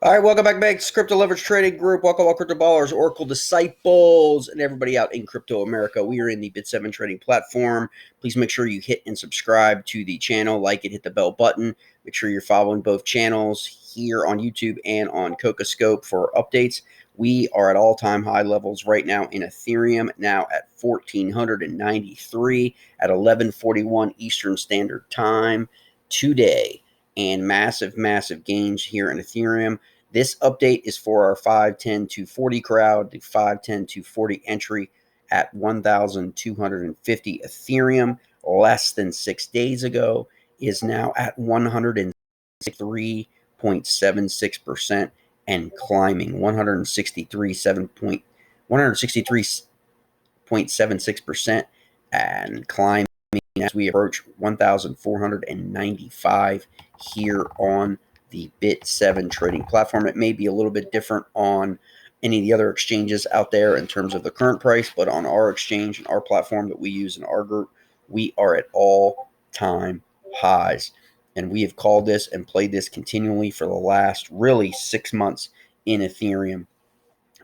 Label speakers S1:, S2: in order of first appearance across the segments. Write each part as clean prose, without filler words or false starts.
S1: All right, welcome back, Banks, Crypto Leverage Trading Group. Welcome, all Cryptoballers, Oracle Disciples, and everybody out in Crypto America. We are in the BitSeven trading platform. Please make sure you hit and subscribe to the channel, like it, hit the bell button. Make sure you're following both channels here on YouTube and on CocoScope for updates. We are at all-time high levels right now in Ethereum, now at 1,493 at 11:41 Eastern Standard Time today. And massive gains here in Ethereum. This update is for our 510-240 crowd, the 510-240 entry at 1,250 Ethereum less than 6 days ago is now at 163.76% and climbing. 163.76% and climbing as we approach 1,495 here on the BitSeven trading platform. It may be a little bit different on any of the other exchanges out there in terms of the current price, but on our exchange and our platform that we use in our group, we are at all-time highs. And we have called this and played this continually for the last really 6 months in Ethereum,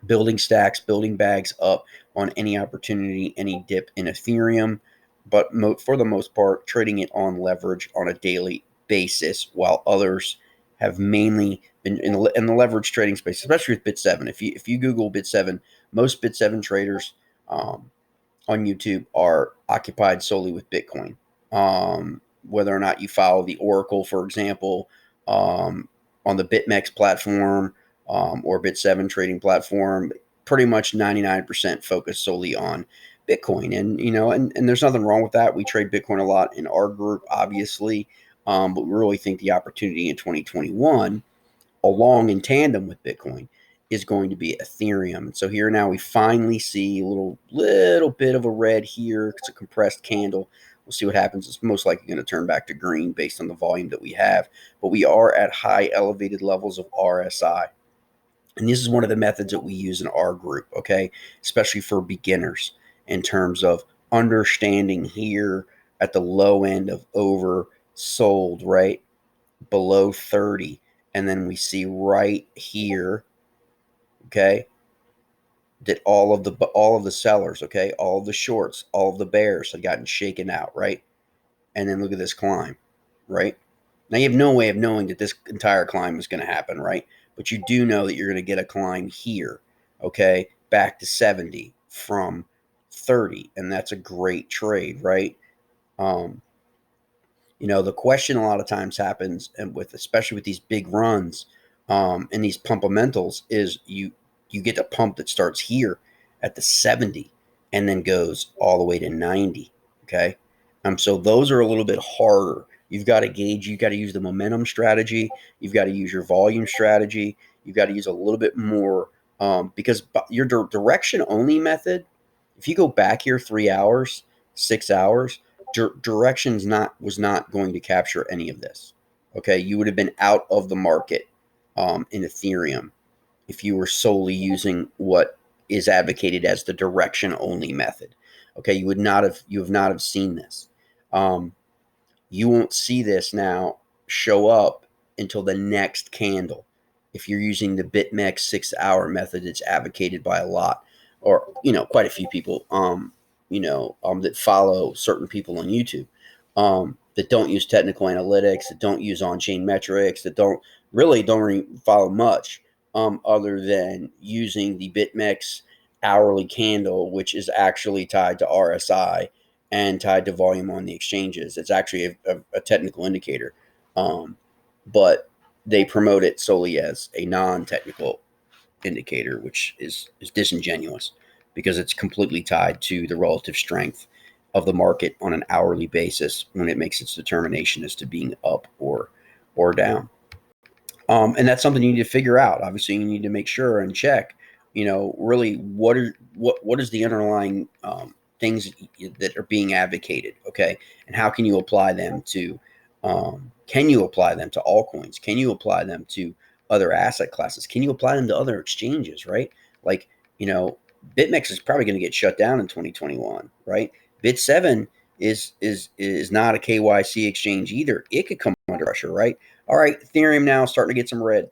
S1: building stacks, building bags up on any opportunity, any dip in Ethereum, but for the most part, trading it on leverage on a daily basis, while others have mainly been in the leverage trading space, especially with BitSeven. If you Google BitSeven, most BitSeven traders on YouTube are occupied solely with Bitcoin. Whether or not you follow the Oracle, for example, on the Bitmex platform or BitSeven trading platform, pretty much 99% focused solely on Bitcoin. And, and there's nothing wrong with that. We trade Bitcoin a lot in our group, obviously. But we really think the opportunity in 2021, along in tandem with Bitcoin, is going to be Ethereum. And so here now we finally see a little bit of a red here. It's a compressed candle. We'll see what happens. It's most likely going to turn back to green based on the volume that we have. But we are at high elevated levels of RSI. And this is one of the methods that we use in our group, okay, especially for beginners in terms of understanding here at the low end of oversold, right, below 30. And then we see right here, okay, that all of the sellers, okay, all of the shorts, all of the bears had gotten shaken out, right? And then look at this climb, right? Now you have no way of knowing that this entire climb is going to happen, right? But you do know that you're going to get a climb here, okay, back to 70 from 30, and that's a great trade, right? The question a lot of times happens, and especially with these big runs and these pumpamentals, is you get a pump that starts here at the 70 and then goes all the way to 90. Okay, so those are a little bit harder. You've got to gauge. You've got to use the momentum strategy. You've got to use your volume strategy. You've got to use a little bit more because your direction only method. If you go back here 3 hours, 6 hours. Directions was not going to capture any of this. Okay, you would have been out of the market in Ethereum if you were solely using what is advocated as the direction only method. Okay, you have not seen this. You won't see this now show up until the next candle. If you're using the Bitmex 6-hour method, it's advocated by a lot, or quite a few people. That follow certain people on YouTube that don't use technical analytics, that don't use on-chain metrics, that don't really follow much other than using the Bitmex hourly candle, which is actually tied to RSI and tied to volume on the exchanges. It's actually a technical indicator, but they promote it solely as a non-technical indicator, which is disingenuous, because it's completely tied to the relative strength of the market on an hourly basis when it makes its determination as to being up or down. And that's something you need to figure out. Obviously, you need to make sure and check, really what is the underlying things that are being advocated, okay? And how can you apply them to altcoins? Can you apply them to other asset classes? Can you apply them to other exchanges, right? Like, Bitmex is probably going to get shut down in 2021, right? BitSeven is not a KYC exchange either. It could come under pressure, right? All right, Ethereum now starting to get some red.